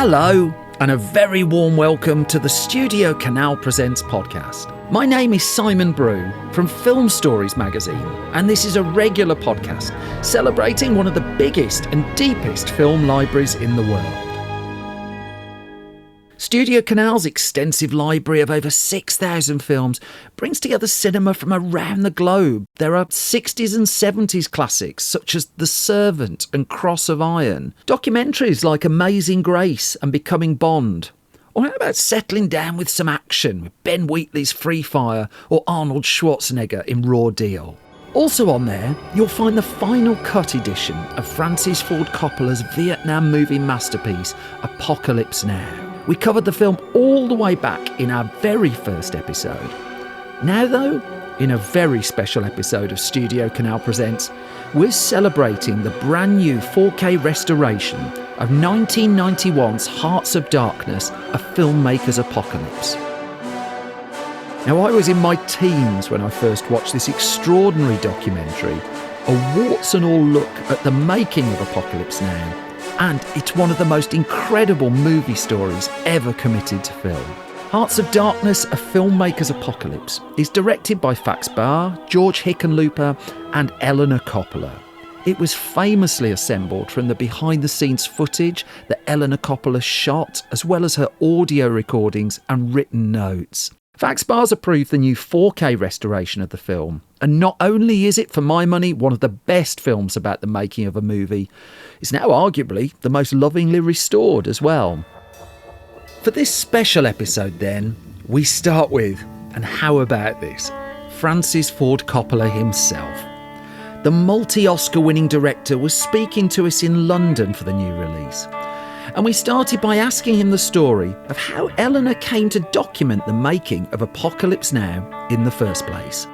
Hello, and a very warm welcome to the STUDIOCANAL Presents podcast. My name is Simon Brew from Film Stories magazine, and this is a regular podcast celebrating one of the biggest and deepest film libraries in the world. STUDIOCANAL's extensive library of over 6,000 films brings together cinema from around the globe. There are 60s and 70s classics such as The Servant and Cross of Iron, documentaries like Amazing Grace and Becoming Bond, or how about settling down with some action with Ben Wheatley's Free Fire or Arnold Schwarzenegger in Raw Deal. Also on there, you'll find the final cut edition of Francis Ford Coppola's Vietnam movie masterpiece, Apocalypse Now. We covered the film all the way back in our very first episode. Now though, in a very special episode of STUDIOCANAL Presents, we're celebrating the brand new 4K restoration of 1991's Hearts of Darkness, a filmmaker's apocalypse. Now, I was in my teens when I first watched this extraordinary documentary, a warts and all look at the making of Apocalypse Now, and it's one of the most incredible movie stories ever committed to film. Hearts of Darkness, a filmmaker's apocalypse, is directed by Fax Bahr, George Hickenlooper and Eleanor Coppola. It was famously assembled from the behind-the-scenes footage that Eleanor Coppola shot, as well as her audio recordings and written notes. Fax Bahr's approved the new 4K restoration of the film, and not only is it, for my money, one of the best films about the making of a movie, it's now arguably the most lovingly restored as well. For this special episode then, we start with, and how about this, Francis Ford Coppola himself. The multi-Oscar winning director was speaking to us in London for the new release. And we started by asking him the story of how Eleanor came to document the making of Apocalypse Now in the first place.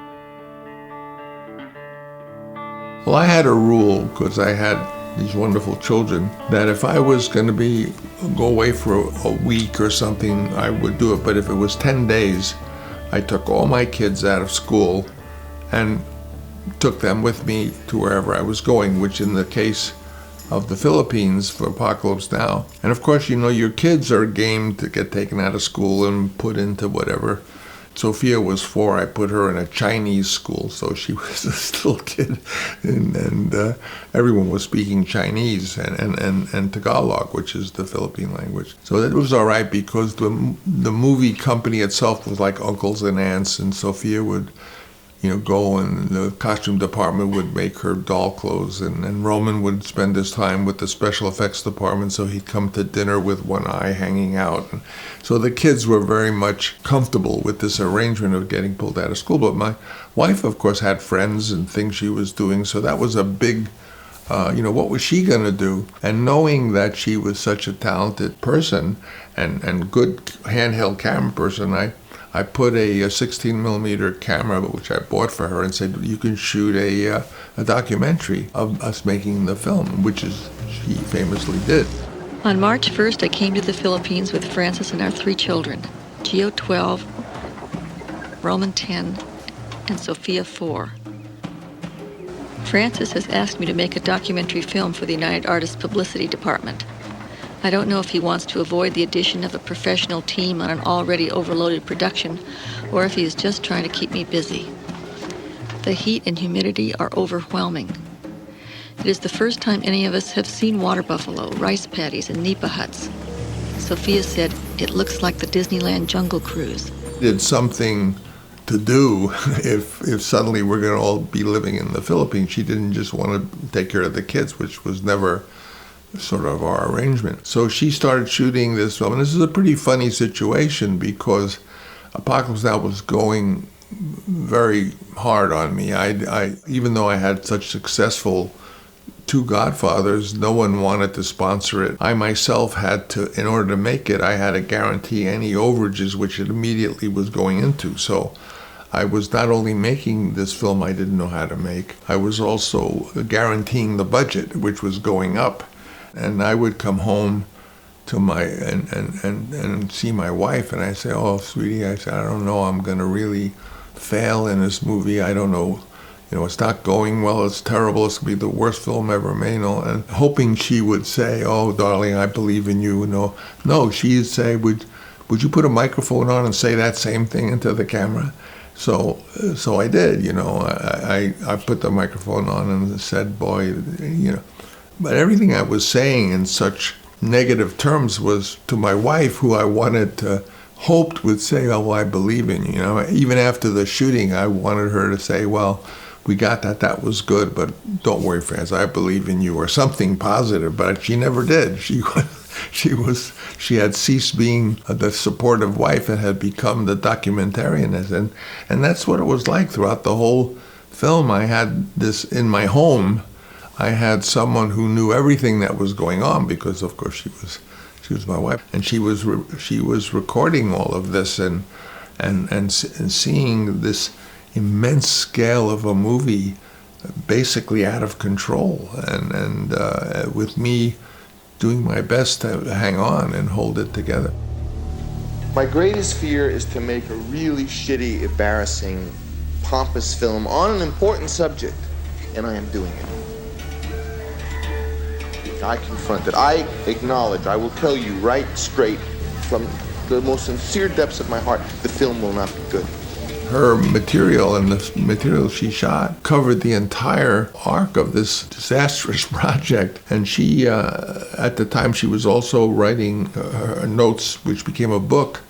Well, I had a rule, because I had these wonderful children, that if I was going to go away for a week or something, I would do it. But if it was 10 days, I took all my kids out of school and took them with me to wherever I was going, which in the case of the Philippines for Apocalypse Now. And of course, you know, your kids are game to get taken out of school and put into whatever. Sophia was 4, I put her in a Chinese school, so she was a little kid, and everyone was speaking Chinese and Tagalog, which is the Philippine language. So that was all right, because the movie company itself was like uncles and aunts, and Sophia would go, and the costume department would make her doll clothes, and Roman would spend his time with the special effects department, so he'd come to dinner with one eye hanging out. And so the kids were very much comfortable with this arrangement of getting pulled out of school. But my wife, of course, had friends and things she was doing, so that was a big, what was she going to do? And knowing that she was such a talented person and good handheld camera person, I put a 16 millimeter camera, which I bought for her, and said, you can shoot a documentary of us making the film, which she famously did. On March 1st, I came to the Philippines with Francis and our 3 children, Gio 12, Roman 10, and Sophia 4. Francis has asked me to make a documentary film for the United Artists Publicity Department. I don't know if he wants to avoid the addition of a professional team on an already overloaded production, or if he is just trying to keep me busy. The heat and humidity are overwhelming. It is the first time any of us have seen water buffalo, rice paddies, and nipa huts. Sophia said, it looks like the Disneyland Jungle Cruise. It's something to do if suddenly we're going to all be living in the Philippines. She didn't just want to take care of the kids, which was never sort of our arrangement. So she started shooting this film, and this is a pretty funny situation, because Apocalypse Now was going very hard on me. I even though I had such successful 2 Godfathers, no one wanted to sponsor it. I myself had to, in order to make it, I had to guarantee any overages, which it immediately was going into. So I was not only making this film I didn't know how to make, I was also guaranteeing the budget, which was going up. And I would come home to and see my wife, and I say, oh, sweetie, I don't know, I'm going to really fail in this movie. I don't know, it's not going well, it's terrible, it's going to be the worst film ever made, and hoping she would say, oh, darling, I believe in you. No, she'd say, would you put a microphone on and say that same thing into the camera? So I did, I put the microphone on and said, boy, But everything I was saying in such negative terms was to my wife, who I wanted to, hoped would say, oh, well, I believe in you. Even after the shooting, I wanted her to say, well, we got that was good, but don't worry, Francis, I believe in you, or something positive. But she never did. She had ceased being the supportive wife and had become the documentarian, and that's what it was like throughout the whole film. I had this in my home. I had someone who knew everything that was going on because, of course, she was my wife, and she was recording all of this and seeing this immense scale of a movie, basically out of control, and with me doing my best to hang on and hold it together. My greatest fear is to make a really shitty, embarrassing, pompous film on an important subject, and I am doing it. I confront it. I acknowledge, I will tell you right straight from the most sincere depths of my heart, the film will not be good. Her material and the material she shot covered the entire arc of this disastrous project. And she, at the time, she was also writing her notes, which became a book.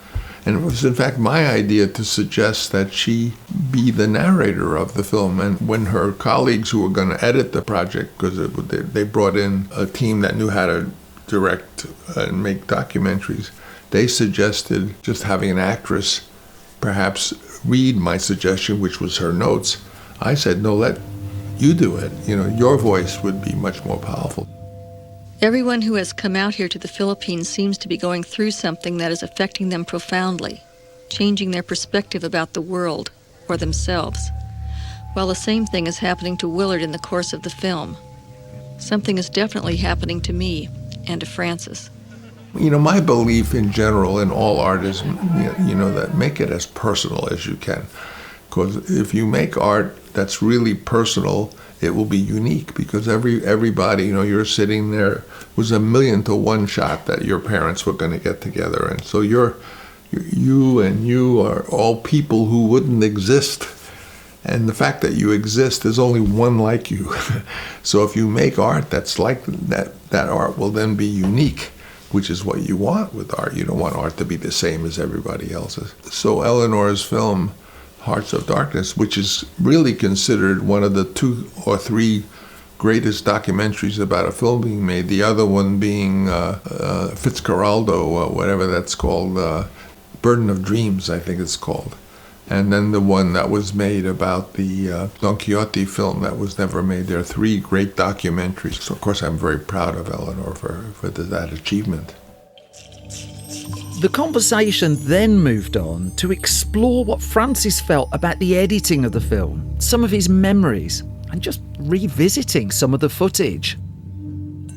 And it was, in fact, my idea to suggest that she be the narrator of the film. And when her colleagues who were going to edit the project, because they brought in a team that knew how to direct and make documentaries, they suggested just having an actress perhaps read my suggestion, which was her notes. I said, no, let you do it. Your voice would be much more powerful. Everyone who has come out here to the Philippines seems to be going through something that is affecting them profoundly, changing their perspective about the world or themselves. While the same thing is happening to Willard in the course of the film. Something is definitely happening to me and to Francis. My belief in general in all art is, that make it as personal as you can. Because if you make art that's really personal, it will be unique, because everybody, you're sitting there, it was 1,000,000 to 1 shot that your parents were going to get together. And so you are all people who wouldn't exist. And the fact that you exist, there's only one like you. So if you make art that's like that, that art will then be unique, which is what you want with art. You don't want art to be the same as everybody else's. So Eleanor's film, Hearts of Darkness, which is really considered one of the 2 or 3 greatest documentaries about a film being made, the other one being Fitzcarraldo, whatever that's called, Burden of Dreams, I think it's called. And then the one that was made about the Don Quixote film that was never made. There are 3 great documentaries. So, of course, I'm very proud of Eleanor for that achievement. The conversation then moved on to explore what Francis felt about the editing of the film, some of his memories, and just revisiting some of the footage.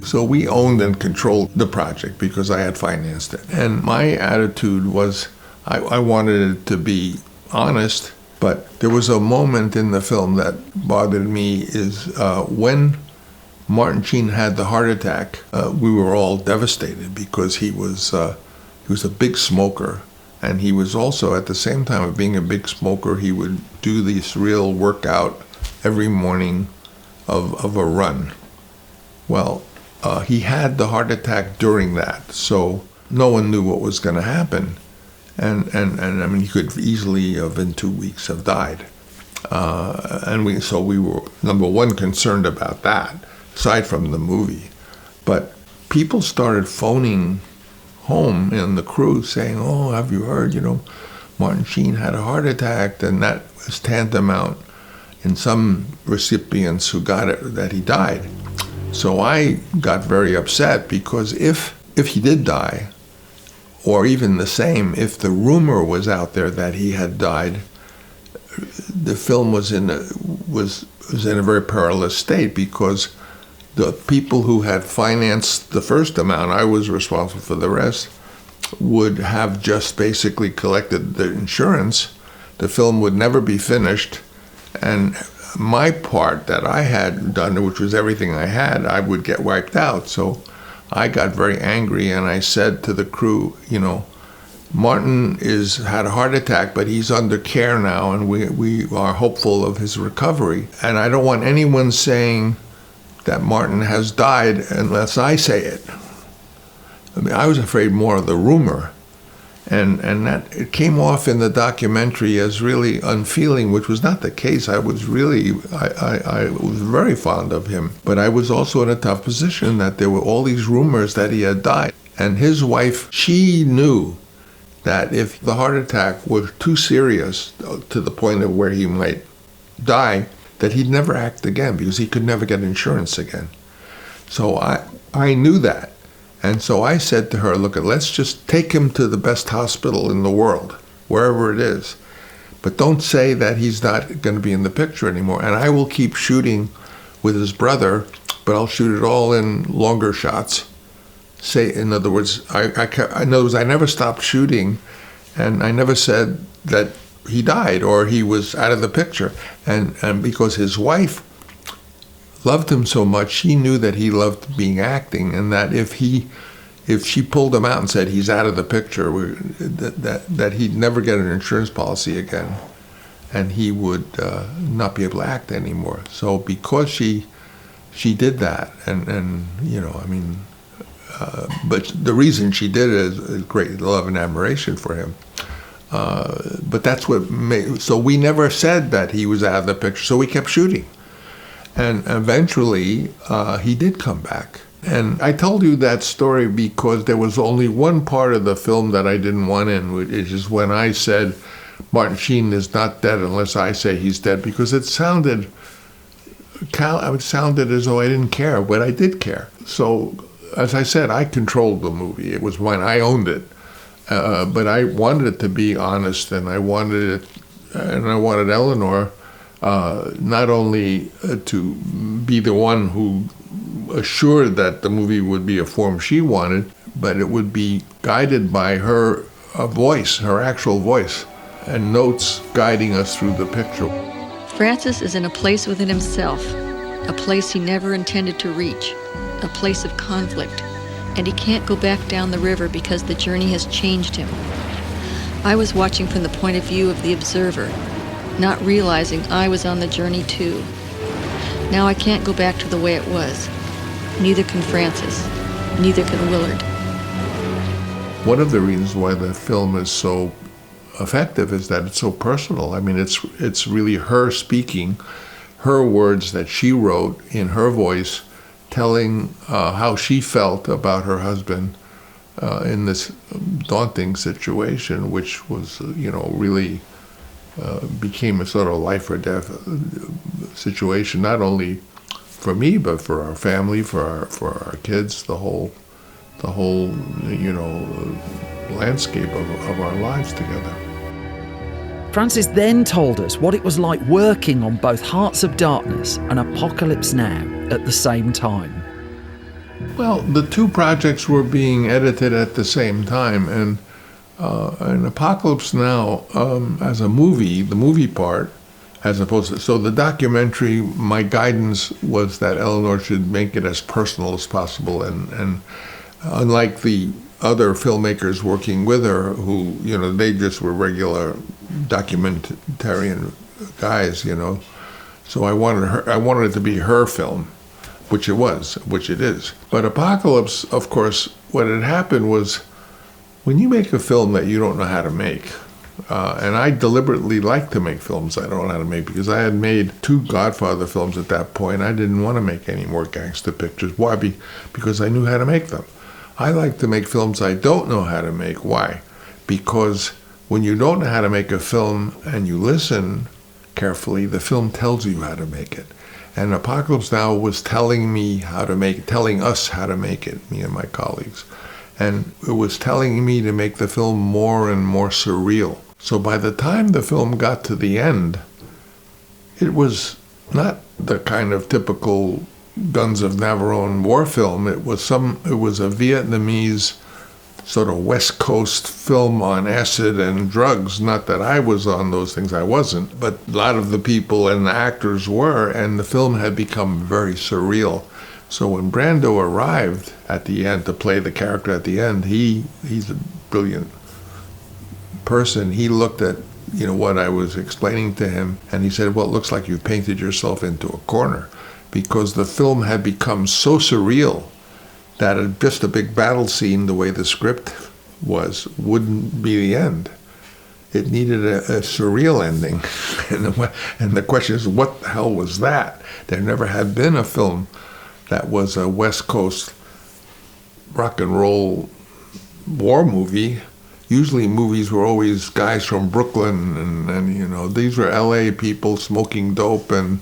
So we owned and controlled the project because I had financed it. And my attitude was I wanted it to be honest, but there was a moment in the film that bothered me is when Martin Sheen had the heart attack, we were all devastated because he was a big smoker, and he was also, at the same time of being a big smoker, he would do this real workout every morning of a run. Well, he had the heart attack during that, so no one knew what was going to happen. And I mean, he could easily have, in 2 weeks, have died. So we were, number one, concerned about that, aside from the movie. But people started phoning home in the crew saying, oh, have you heard, Martin Sheen had a heart attack, and that was tantamount in some recipients who got it that he died. So I got very upset because if he did die, or even the same, if the rumor was out there that he had died, the film was in a very perilous state, because the people who had financed the first amount, I was responsible for the rest, would have just basically collected the insurance. The film would never be finished, and my part that I had done, which was everything I had, I would get wiped out. So I got very angry, and I said to the crew, Martin had a heart attack, but he's under care now, and we are hopeful of his recovery. And I don't want anyone saying that Martin has died unless I say it. I mean, I was afraid more of the rumor. And that it came off in the documentary as really unfeeling, which was not the case. I was very fond of him. But I was also in a tough position that there were all these rumors that he had died. And his wife, she knew that if the heart attack was too serious to the point of where he might die, that he'd never act again because he could never get insurance again. So I knew that. And so I said to her, look, let's just take him to the best hospital in the world, wherever it is. But don't say that he's not going to be in the picture anymore. And I will keep shooting with his brother, but I'll shoot it all in longer shots. In other words, I never stopped shooting, and I never said that he died or he was out of the picture. And because his wife loved him so much, she knew that he loved being acting, and that if she pulled him out and said he's out of the picture, that he'd never get an insurance policy again, and he would not be able to act anymore. So because she did that, but the reason she did it is great love and admiration for him. But that's what made. So we never said that he was out of the picture. So we kept shooting. And eventually, he did come back. And I told you that story because there was only one part of the film that I didn't want in, which is when I said Martin Sheen is not dead unless I say he's dead, because it sounded as though I didn't care, but I did care. So, as I said, I controlled the movie. It was mine. I owned it. But I wanted it to be honest, and I wanted Eleanor not only to be the one who assured that the movie would be a form she wanted, but it would be guided by her voice, her actual voice, and notes guiding us through the picture. Francis is in a place within himself, a place he never intended to reach, a place of conflict, and he can't go back down the river because the journey has changed him. I was watching from the point of view of the observer, not realizing I was on the journey too. Now I can't go back to the way it was. Neither can Francis. Neither can Willard. One of the reasons why the film is so effective is that it's so personal. I mean, it's really her speaking, her words that she wrote in her voice, telling how she felt about her husband in this daunting situation, which was, really became a sort of life or death situation, not only for me, but for our family, for our kids, the whole landscape of our lives together. Francis then told us what it was like working on both Hearts of Darkness and Apocalypse Now at the same time. Well, the two projects were being edited at the same time, and Apocalypse Now, as a movie, the movie part, as opposed to, so the documentary, my guidance was that Eleanor should make it as personal as possible, and unlike the other filmmakers working with her, who, they just were regular documentarian guys, So I wanted it to be her film, which it is. But Apocalypse, of course, what had happened was, when you make a film that you don't know how to make, and I deliberately like to make films I don't know how to make, because I had made 2 Godfather films at that point. I didn't want to make any more gangster pictures. Why? Because I knew how to make them. I like to make films I don't know how to make. Why? Because when you don't know how to make a film and you listen carefully, the film tells you how to make it. And Apocalypse Now was telling us how to make it, me and my colleagues. And it was telling me to make the film more and more surreal. So by the time the film got to the end, it was not the kind of typical Guns of Navarone war film. It was a Vietnamese sort of West Coast film on acid and drugs. Not that I was on those things, I wasn't, but a lot of the people and the actors were, and the film had become very surreal. So when Brando arrived at the end to play the character at the end, he's a brilliant person. He looked at what I was explaining to him, and he said, well, it looks like you painted yourself into a corner, because the film had become so surreal that just a big battle scene, the way the script was, wouldn't be the end. It needed a surreal ending. And the question is, what the hell was that? There never had been a film that was a West Coast rock and roll war movie. Usually movies were always guys from Brooklyn, and these were LA people smoking dope and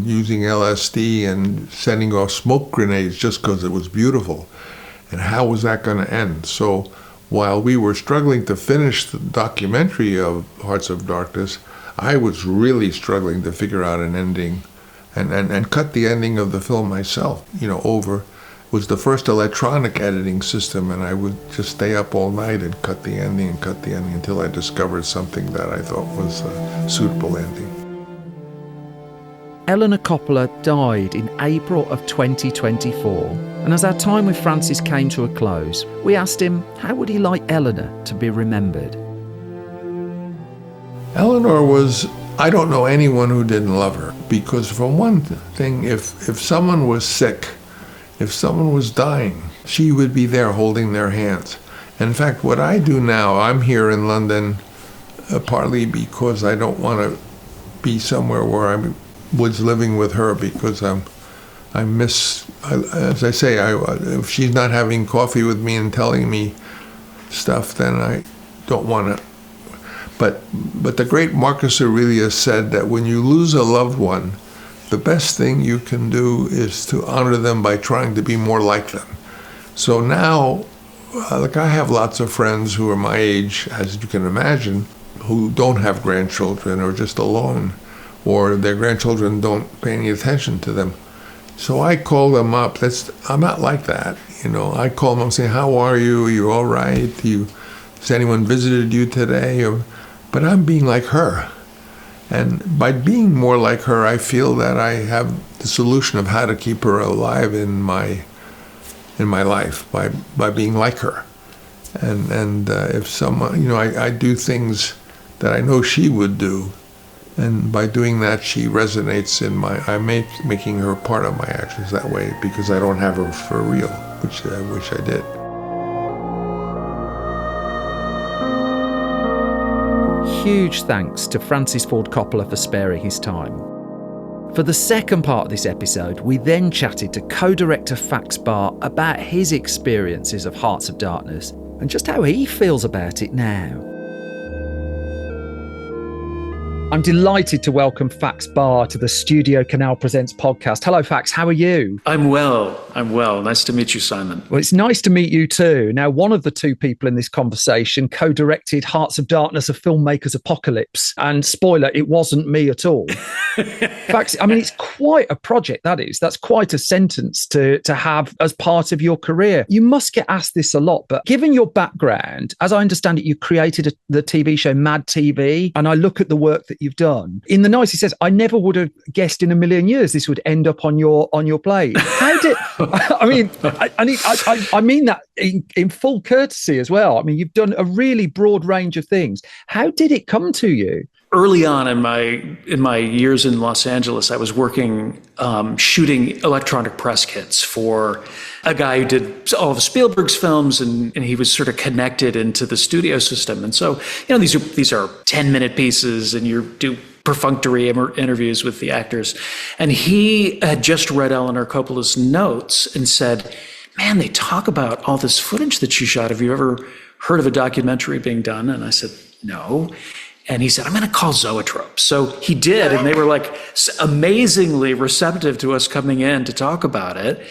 using LSD and sending off smoke grenades just because it was beautiful. And how was that going to end? So while we were struggling to finish the documentary of Hearts of Darkness, I was really struggling to figure out an ending and cut the ending of the film myself. It was the first electronic editing system, and I would just stay up all night and cut the ending until I discovered something that I thought was a suitable ending. Eleanor Coppola died in April of 2024, and as our time with Francis came to a close, we asked him how would he like Eleanor to be remembered. Eleanor I don't know anyone who didn't love her, because for one thing, if someone was sick, if someone was dying, she would be there holding their hands. In fact, what I do now, I'm here in London partly because I don't want to be somewhere where I was living with her, because I miss, as I say, if she's not having coffee with me and telling me stuff, then I don't want to. But the great Marcus Aurelius said that when you lose a loved one, the best thing you can do is to honor them by trying to be more like them. So now, I have lots of friends who are my age, as you can imagine, who don't have grandchildren or just alone, or their grandchildren don't pay any attention to them. So I call them up. I'm not like that, I call them up and say, how are you? Are you all right? Has anyone visited you today? But I'm being like her. And by being more like her, I feel that I have the solution of how to keep her alive in my life, by being like her. And if someone, I do things that I know she would do, and by doing that, she resonates I'm making her part of my actions that way, because I don't have her for real, which I wish I did. Huge thanks to Francis Ford Coppola for sparing his time. For the second part of this episode, we then chatted to co-director Fax Bahr about his experiences of Hearts of Darkness and just how he feels about it now. I'm delighted to welcome Fax Bahr to the STUDIOCANAL Presents podcast. Hello, Fax. How are you? I'm well. Nice to meet you, Simon. Well, it's nice to meet you too. Now, one of the two people in this conversation co-directed Hearts of Darkness, a filmmaker's apocalypse. And spoiler, it wasn't me at all. Fax, it's quite a project, that is. That's quite a sentence to have as part of your career. You must get asked this a lot, but given your background, as I understand it, you created the TV show Mad TV, and I look at the work that you've done. In the nicest sense, I never would have guessed in a million years this would end up on your plate. How did? I mean that in full courtesy as well. You've done a really broad range of things. How did it come to you? Early on in my years in Los Angeles, I was working shooting electronic press kits for a guy who did all of Spielberg's films, and he was sort of connected into the studio system. And so, these are 10-minute pieces, and you do perfunctory interviews with the actors. And he had just read Eleanor Coppola's notes and said, "Man, they talk about all this footage that you shot. Have you ever heard of a documentary being done?" And I said, "No." And he said, "I'm going to call Zoetrope." So he did, and they were amazingly receptive to us coming in to talk about it.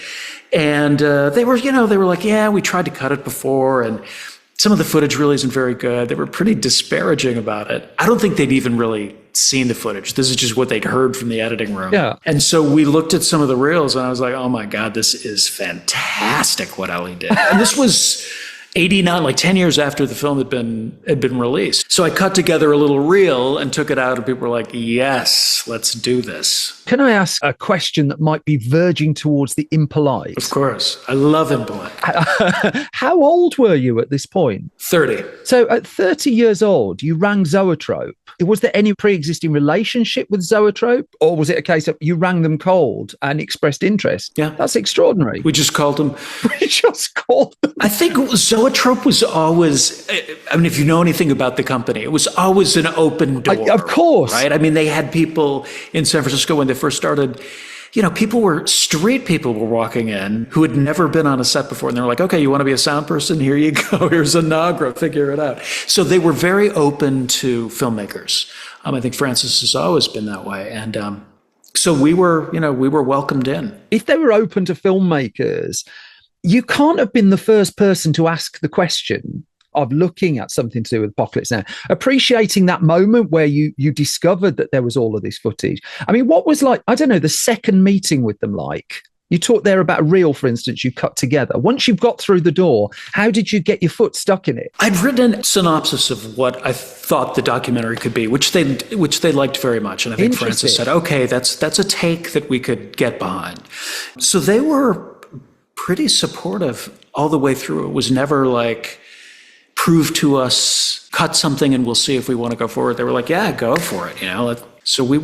And they were like, "Yeah, we tried to cut it before, and some of the footage really isn't very good." They were pretty disparaging about it. I don't think they'd even really seen the footage. This is just what they'd heard from the editing room. Yeah. And so we looked at some of the reels, and I was like, "Oh my God, this is fantastic what Ellie did." And this was 89, like 10 years after the film had been released. So I cut together a little reel and took it out, and people were like, yes, let's do this. Can I ask a question that might be verging towards the impolite? Of course. I love impolite. How old were you at this point? 30. So at 30 years old, you rang Zoetrope. Was there any pre-existing relationship with Zoetrope? Or was it a case of you rang them cold and expressed interest? Yeah. That's extraordinary. We just called them. We just called them. I think Zoetrope was always, I mean, if you know anything about the company, it was always an open door. Of course. Right? I mean, they had people in San Francisco when they first started, street people were walking in who had never been on a set before. And they were like, okay, you want to be a sound person? Here you go. Here's a Nagra. Figure it out. So they were very open to filmmakers. I think Francis has always been that way. And so we were welcomed in. If they were open to filmmakers, you can't have been the first person to ask the question of looking at something to do with Apocalypse Now, appreciating that moment where you discovered that there was all of this footage. I mean, what was like, I don't know, the second meeting with them like? You talked there about a reel, for instance, you cut together. Once you've got through the door, how did you get your foot stuck in it? I'd written a synopsis of what I thought the documentary could be, which they liked very much. And I think Francis said, okay, that's a take that we could get behind. So they were pretty supportive all the way through. It was never like, prove to us, cut something and we'll see if we want to go forward. They were like, yeah, go for it. So we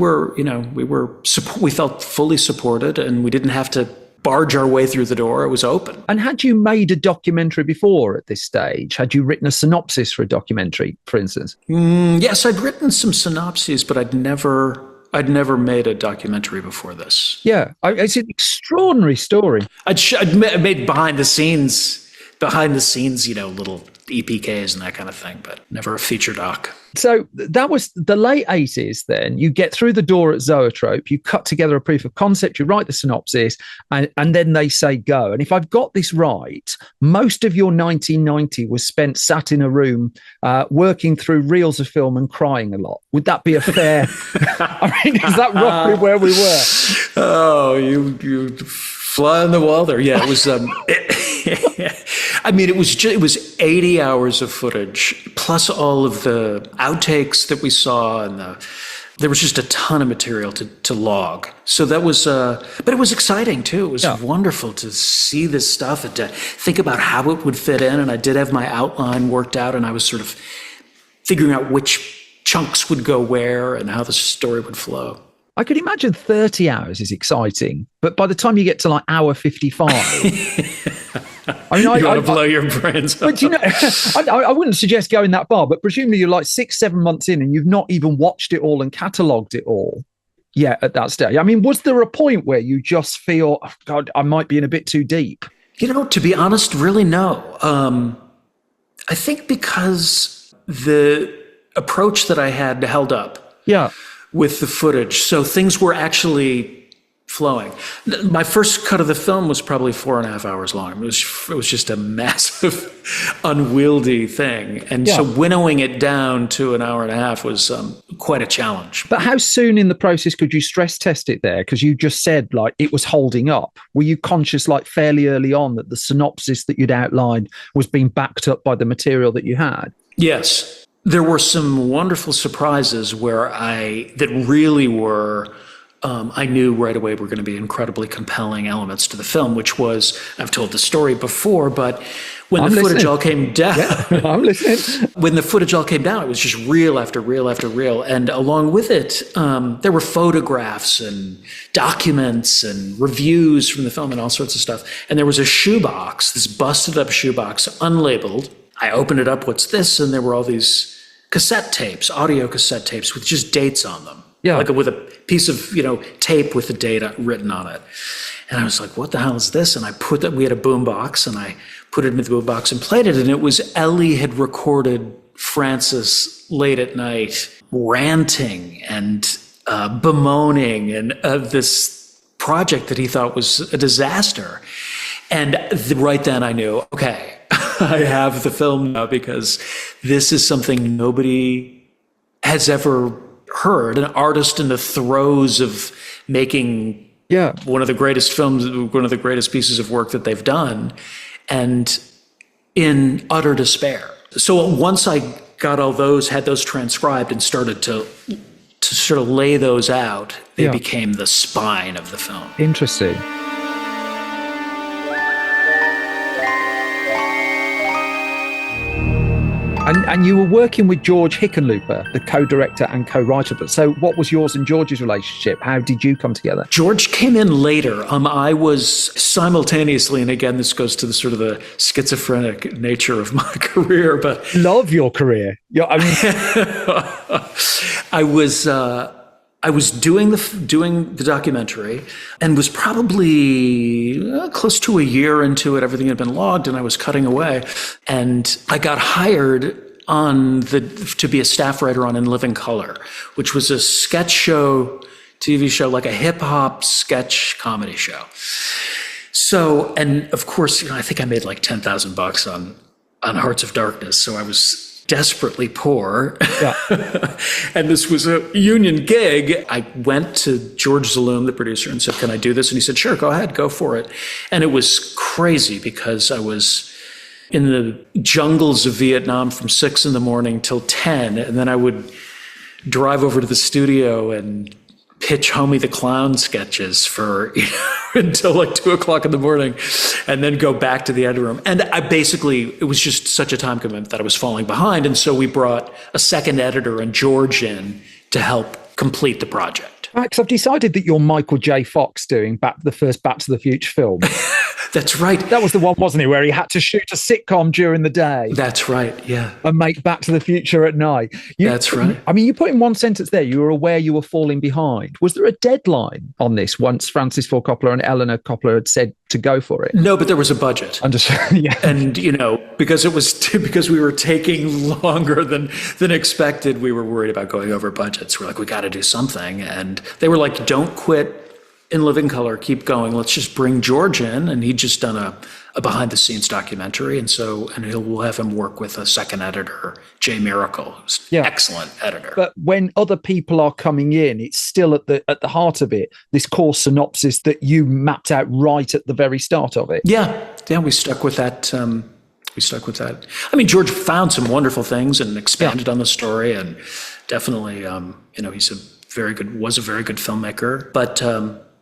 felt fully supported, and we didn't have to barge our way through the door. It was open. And had you made a documentary before at this stage? Had you written a synopsis for a documentary, for instance? Yes, I'd written some synopses, but I'd never made a documentary before this. Yeah, it's an extraordinary story. I'd made behind the scenes, little EPKs and that kind of thing, but never a feature doc. So that was the late 80s then. You get through the door at Zoetrope, you cut together a proof of concept, you write the synopsis, and then they say go. And if I've got this right, most of your 1990 was spent sat in a room working through reels of film and crying a lot. Would that be a fair... I mean, is that roughly where we were? Oh, you fly on the wall there. Yeah, it was... I mean, it was 80 hours of footage, plus all of the outtakes that we saw, and there was just a ton of material to log. So that was, but it was exciting too. It was wonderful to see this stuff and to think about how it would fit in. And I did have my outline worked out, and I was sort of figuring out which chunks would go where and how the story would flow. I could imagine 30 hours is exciting, but by the time you get to like hour 55... I want to blow your brains out. But I wouldn't suggest going that far, but presumably you're like 6-7 months in and you've not even watched it all and catalogued it all yet at that stage. I mean, was there a point where you just feel, oh, God, I might be in a bit too deep? To be honest, really no. I think because the approach that I had held up with the footage, so things were actually flowing. My first cut of the film was probably 4.5 hours long. It was just a massive, unwieldy thing. And so winnowing it down to an hour and a half was quite a challenge. But how soon in the process could you stress test it there? Because you just said like it was holding up. Were you conscious like fairly early on that the synopsis that you'd outlined was being backed up by the material that you had? Yes. There were some wonderful surprises that really were... I knew right away were going to be incredibly compelling elements to the film, which was, I've told the story before, but when the footage all came down, I'm listening. When the footage all came down, it was just reel after reel after reel. And along with it, there were photographs and documents and reviews from the film and all sorts of stuff. And there was a shoebox, this busted up shoebox, unlabeled. I opened it up, what's this? And there were all these cassette tapes, audio cassette tapes with just dates on them. Yeah. Like with a piece of, tape with the date written on it. And I was like, what the hell is this? And we had a boombox, and I put it in the boombox and played it. And it was Ellie had recorded Francis late at night ranting and bemoaning and this project that he thought was a disaster. And right then I knew, okay, I have the film now, because this is something nobody has ever heard. An artist in the throes of making one of the greatest films, one of the greatest pieces of work that they've done. And in utter despair. So once I got all those, had those transcribed and started to sort of lay those out, they became the spine of the film. Interesting. And you were working with George Hickenlooper, the co-director and co-writer. But so what was yours and George's relationship? How did you come together? George came in later. I was simultaneously, and again, this goes to the sort of the schizophrenic nature of my career, but... Love your career. I was doing the documentary and was probably close to a year into it. Everything had been logged and I was cutting away. And I got hired to be a staff writer on In Living Color, which was a sketch show, TV show, like a hip hop sketch comedy show. So, and of course, I think I made like $10,000 on Hearts of Darkness. So I was desperately poor. Yeah. And this was a union gig. I went to George Zaloom, the producer, and said, "Can I do this?" And he said, "Sure, go ahead, go for it." And it was crazy because I was in the jungles of Vietnam from 6 a.m. till 10. And then I would drive over to the studio and pitch Homie the Clown sketches for until like 2 o'clock in the morning, and then go back to the editing room. And it was just such a time commitment that I was falling behind. And so we brought a second editor and George in to help complete the project. Max, I've decided that you're Michael J. Fox doing the first Back to the Future film. That's right. That was the one, wasn't it, where he had to shoot a sitcom during the day? That's right, yeah. And make Back to the Future at night. That's right. I mean, you put in one sentence there, you were aware you were falling behind. Was there a deadline on this once Francis Ford Coppola and Eleanor Coppola had said to go for it? No, but there was a budget. Yeah. And, because we were taking longer than expected, we were worried about going over budgets. We're like, we got to do something. And they were like, don't quit In Living Color, keep going. Let's just bring George in. And he'd just done a behind the scenes documentary. And we'll have him work with a second editor, Jay Miracle, who's an excellent editor. But when other people are coming in, it's still at the heart of it, this core synopsis that you mapped out right at the very start of it. Yeah, we stuck with that. I mean, George found some wonderful things and expanded on the story, and definitely, was a very good filmmaker. But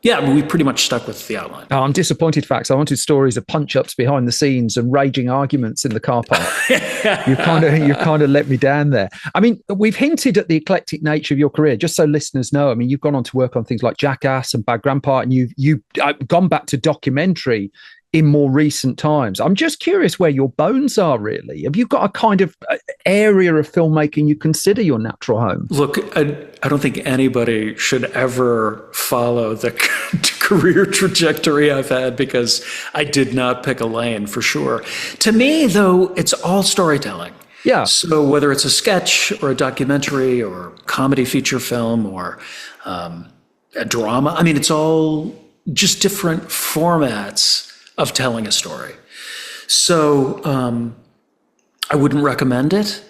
we pretty much stuck with the outline. Oh, I'm disappointed, Fax. I wanted stories of punch-ups behind the scenes and raging arguments in the car park. You kind of let me down there. I mean, we've hinted at the eclectic nature of your career, just so listeners know. I mean, you've gone on to work on things like Jackass and Bad Grandpa, and you've gone back to documentary in more recent times. I'm just curious where your bones are, really. Have you got a kind of area of filmmaking you consider your natural home? Look, I don't think anybody should ever follow the career trajectory I've had, because I did not pick a lane, for sure. To me, though, it's all storytelling. Yeah. So whether it's a sketch or a documentary or comedy feature film or a drama, I mean, it's all just different formats of telling a story. So I wouldn't recommend it.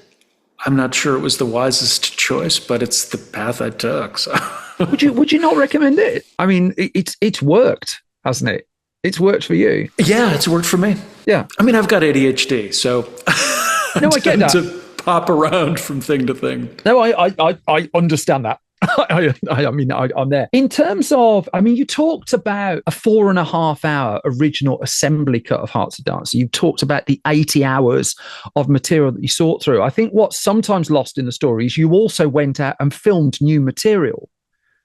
I'm not sure it was the wisest choice, but it's the path I took. So. Would you not recommend it? I mean, it's worked, hasn't it? It's worked for you. Yeah, it's worked for me. Yeah. I mean, I've got ADHD, so I get that. To pop around from thing to thing. No, I understand that. I'm there. In terms of, you talked about a 4.5 hour original assembly cut of Hearts of Darkness. You talked about the 80 hours of material that you sought through. I think what's sometimes lost in the story is you also went out and filmed new material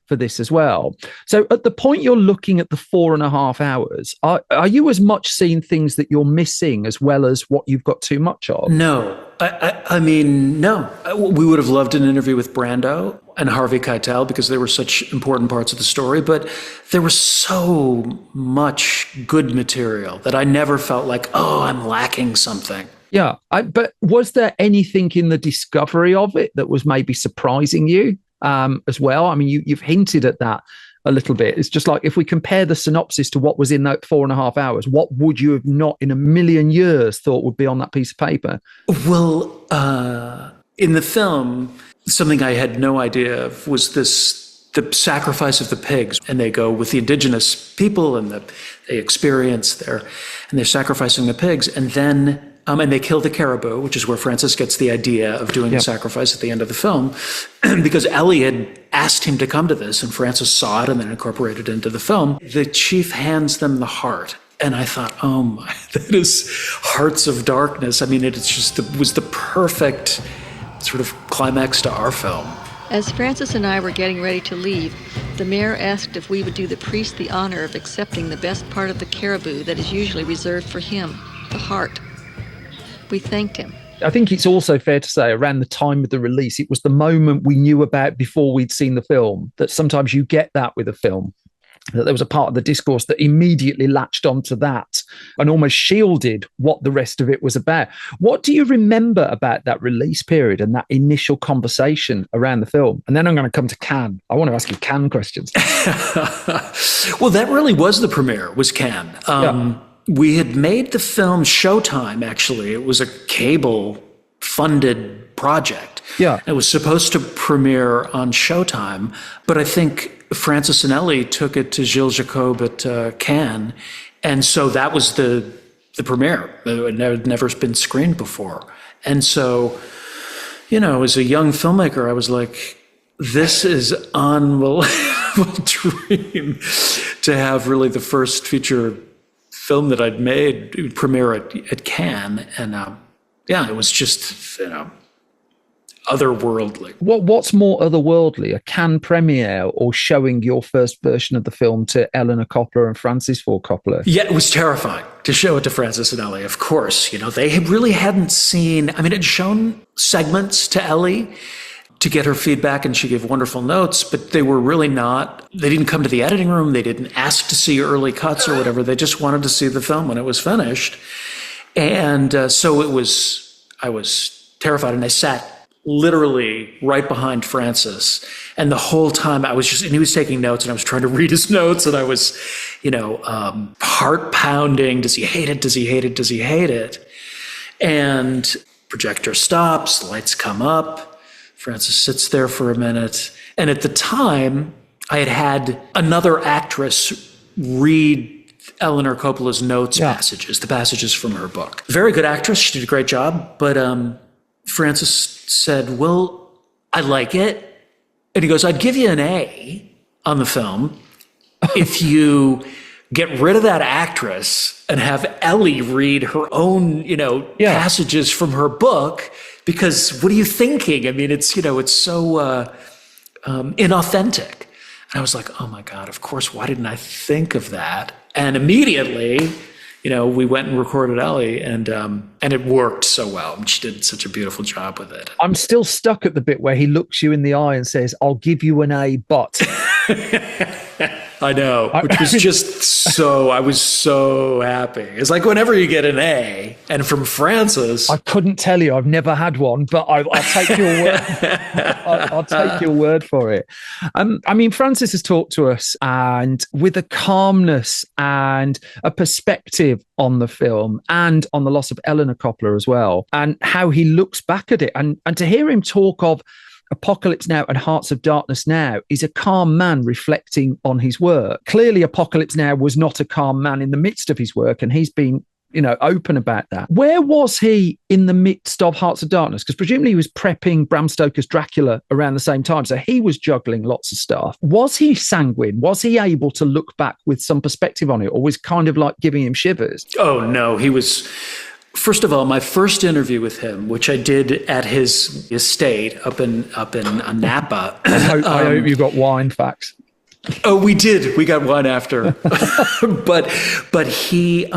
for this as well. So at the point you're looking at the 4.5 hours, are you as much seeing things that you're missing as well as what you've got too much of? No. I mean, no. We would have loved an interview with Brando and Harvey Keitel because they were such important parts of the story, but there was so much good material that I never felt like, I'm lacking something. Yeah, but was there anything in the discovery of it that was maybe surprising you as well? I mean, you've hinted at that a little bit. It's just like, if we compare the synopsis to what was in that 4.5 hours, what would you have not in a million years thought would be on that piece of paper? Well, in the film, something I had no idea of was the sacrifice of the pigs. And they go with the indigenous people and they experience and they're sacrificing the pigs. And then and they kill the caribou, which is where Francis gets the idea of doing the sacrifice at the end of the film, because Ellie had asked him to come to this, and Francis saw it and then incorporated it into the film. The chief hands them the heart. And I thought, oh my, that is Hearts of Darkness. I mean, it was the perfect sort of climax to our film. As Francis and I were getting ready to leave, the mayor asked if we would do the priest the honor of accepting the best part of the caribou that is usually reserved for him, the heart. We thanked him. I think it's also fair to say around the time of the release, it was the moment we knew about before we'd seen the film, that sometimes you get that with a film. That there was a part of the discourse that immediately latched onto that and almost shielded what the rest of it was about. What do you remember about that release period and that initial conversation around the film? And then I'm going to come to Cannes. I want to ask you Cannes questions. Well, that really was the premiere, was Cannes. We had made the film Showtime, actually. It was a cable-funded project. Yeah. It was supposed to premiere on Showtime, but I think Francis and Ellie took it to Gilles Jacob at Cannes, and so that was the premiere. It had never been screened before. And so, as a young filmmaker, I was like, this is unbelievable dream to have really the first feature film that I'd made premiere at Cannes. And it was just, otherworldly. What's more otherworldly, a Cannes premiere or showing your first version of the film to Eleanor Coppola and Francis Ford Coppola? Yeah, it was terrifying to show it to Francis and Ellie, of course. They really hadn't seen, it had shown segments to Ellie to get her feedback, and she gave wonderful notes, but they were really they didn't come to the editing room, they didn't ask to see early cuts or whatever, they just wanted to see the film when it was finished. And so I was terrified, and I sat literally right behind Francis. And the whole time and he was taking notes, and I was trying to read his notes, and I was, heart pounding. Does he hate it? Does he hate it? Does he hate it? And projector stops, the lights come up. Francis sits there for a minute. And at the time, I had another actress read Eleanor Coppola's notes passages, the passages from her book. Very good actress. She did a great job. But Francis said, well, I like it. And he goes, I'd give you an A on the film if you get rid of that actress and have Ellie read her own, passages from her book, because what are you thinking? It's so inauthentic. And I was like, oh my God, of course, why didn't I think of that? And immediately, we went and recorded Ellie, and it worked so well. She did such a beautiful job with it. I'm still stuck at the bit where he looks you in the eye and says, I'll give you an A, but... I know, which was just I was so happy. It's like whenever you get an A, and from Francis... I couldn't tell you, I've never had one, but I'll take your word. I'll take your word for it. Francis has talked to us, and with a calmness and a perspective on the film and on the loss of Eleanor Coppola as well, and how he looks back at it. And to hear him talk of Apocalypse Now and Hearts of Darkness Now is a calm man reflecting on his work. Clearly, Apocalypse Now was not a calm man in the midst of his work, and he's been, open about that. Where was he in the midst of Hearts of Darkness? Because presumably he was prepping Bram Stoker's Dracula around the same time, so he was juggling lots of stuff. Was he sanguine? Was he able to look back with some perspective on it, or was kind of like giving him shivers? Oh, no, he was... First of all, my first interview with him, which I did at his estate up in Napa. I hope you got wine, Fax. Oh, we did. We got wine after. but he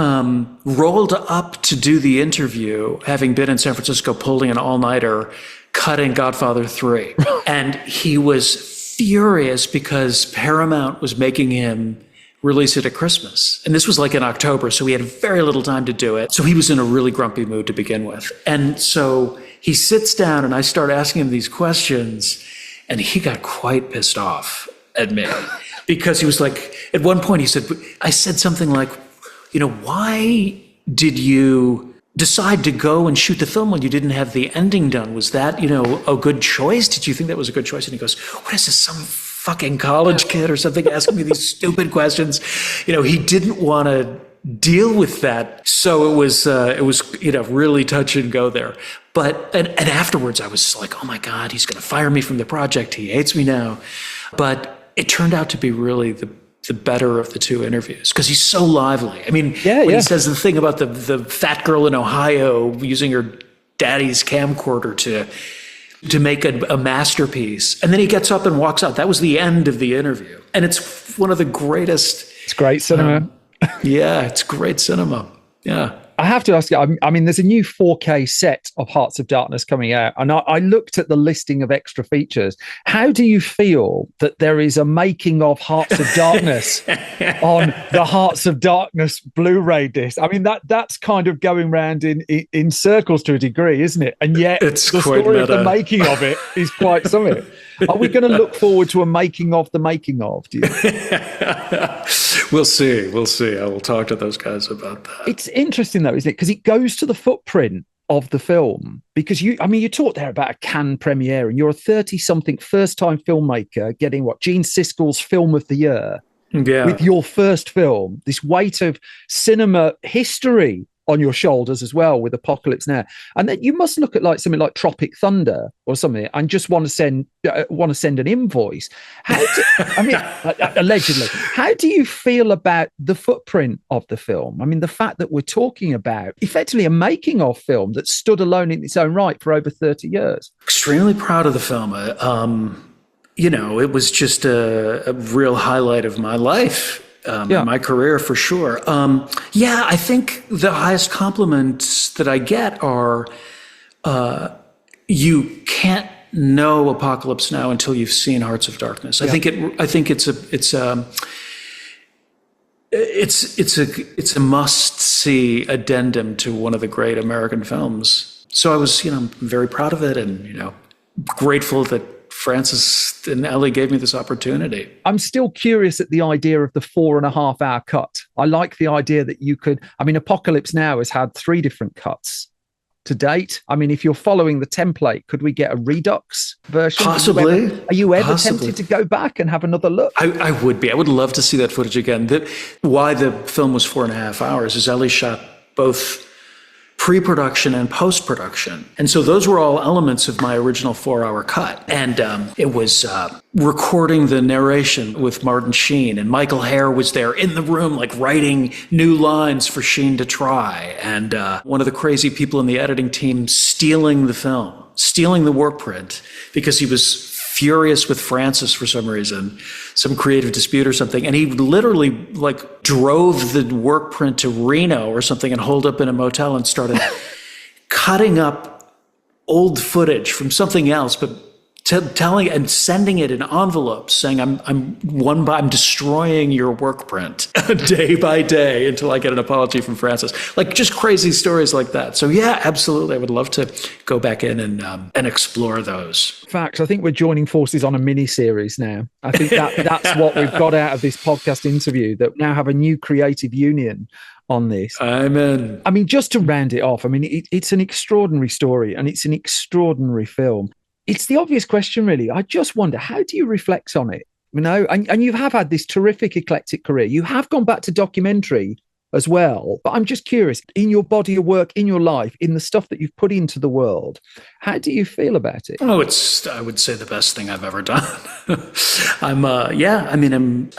rolled up to do the interview, having been in San Francisco pulling an all-nighter, cutting Godfather 3. And he was furious because Paramount was making him release it at Christmas. And this was like in October, so he had very little time to do it. So he was in a really grumpy mood to begin with. And so he sits down, and I start asking him these questions, and he got quite pissed off at me because he was like, at one point he said, I said something like, why did you decide to go and shoot the film when you didn't have the ending done? Was that, a good choice? Did you think that was a good choice? And he goes, what is this, some fucking college kid or something asking me these stupid questions? He didn't want to deal with that. So it was really touch and go there. But and afterwards I was like, oh my God, he's going to fire me from the project. He hates me now. But it turned out to be really the better of the two interviews, because he's so lively. I mean, when he says the thing about the fat girl in Ohio using her daddy's camcorder to make a masterpiece, and then he gets up and walks out. That was the end of the interview, and it's one of the greatest. It's great cinema. Yeah, it's great cinema. Yeah. I have to ask you, I mean, there's a new 4K set of Hearts of Darkness coming out, and I looked at the listing of extra features. How do you feel that there is a making of Hearts of Darkness on the Hearts of Darkness Blu-ray disc? I mean, that's kind of going round in circles to a degree, isn't it? And yet it's the quite story meta. of the making of it is quite something. Are we going to look forward to a making of the making of, do you think? We'll see. I will talk to those guys about that. It's interesting though, isn't it? Because it goes to the footprint of the film. Because you talked there about a Cannes premiere, and you're a 30-something first-time filmmaker getting Gene Siskel's Film of the Year with your first film. This weight of cinema history on your shoulders as well with Apocalypse Now, and then you must look at something like Tropic Thunder or something and just want to send an invoice. Allegedly, how do you feel about the footprint of the film? I mean, the fact that we're talking about effectively a making of film that stood alone in its own right for over 30 years. Extremely proud of the film. It was just a real highlight of my life. My career, for sure. I think the highest compliments that I get are you can't know Apocalypse Now until you've seen Hearts of Darkness. I think it's a must-see addendum to one of the great American films. So I was, very proud of it, and grateful that Francis and Ellie gave me this opportunity. I'm still curious at the idea of the 4.5 hour cut. I like the idea that you could, Apocalypse Now has had 3 different cuts to date. I mean, if you're following the template, could we get a Redux version? Possibly. Are you ever tempted to go back and have another look? I would be. I would love to see that footage again. Why the film was 4.5 hours is Ellie shot both pre-production and post-production. And so those were all elements of my original 4-hour cut. And it was recording the narration with Martin Sheen, and Michael Hare was there in the room, writing new lines for Sheen to try. And one of the crazy people in the editing team stealing the work print because he was furious with Francis for some reason, some creative dispute or something. And he literally drove the work print to Reno or something and holed up in a motel and started cutting up old footage from something else, but telling and sending it in envelopes saying, I'm destroying your work print day by day until I get an apology from Francis. Just crazy stories like that. So yeah, absolutely. I would love to go back in and explore those. Fax, I think we're joining forces on a mini series now. I think that's what we've got out of this podcast interview, that we now have a new creative union on this. Amen. Just to round it off, it's an extraordinary story and it's an extraordinary film. It's the obvious question, really. I just wonder, how do you reflect on it? And you have had this terrific eclectic career. You have gone back to documentary as well. But I'm just curious, in your body of work, in your life, in the stuff that you've put into the world, how do you feel about it? Oh, I would say the best thing I've ever done. I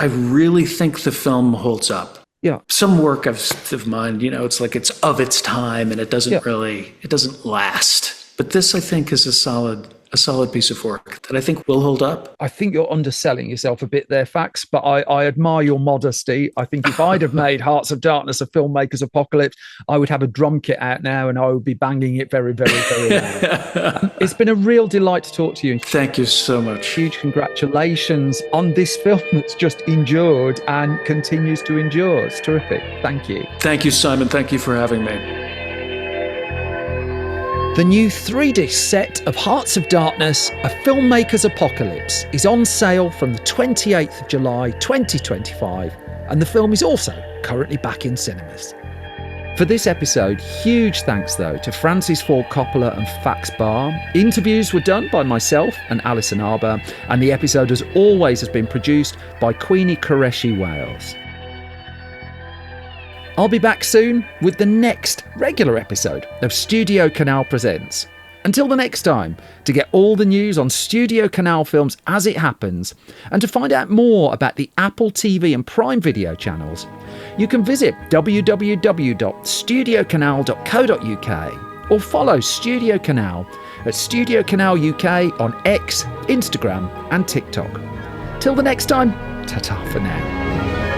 really think the film holds up. Yeah. Some work of mine, it's it's of its time and it doesn't it doesn't last. But this, I think, is a solid piece of work that I think will hold up. I think you're underselling yourself a bit there, Fax, but I admire your modesty. I think if I'd have made Hearts of Darkness a filmmaker's apocalypse, I would have a drum kit out now and I would be banging it very, very, very loud. It's been a real delight to talk to you. Thank you so much. Huge congratulations on this film that's just endured and continues to endure. It's terrific. Thank you. Thank you, Simon. Thank you for having me. The new 3-disc set of Hearts of Darkness, A Filmmaker's Apocalypse, is on sale from the 28th of July 2025, and the film is also currently back in cinemas. For this episode, huge thanks though to Francis Ford Coppola and Fax Bahr. Interviews were done by myself and Alison Arbour, and the episode as always has been produced by Queenie Qureshi Wales. I'll be back soon with the next regular episode of Studio Canal Presents. Until the next time, to get all the news on Studio Canal films as it happens, and to find out more about the Apple TV and Prime Video channels, you can visit www.studiocanal.co.uk or follow Studio Canal at Studio Canal UK on X, Instagram and TikTok. Till the next time, ta-ta for now.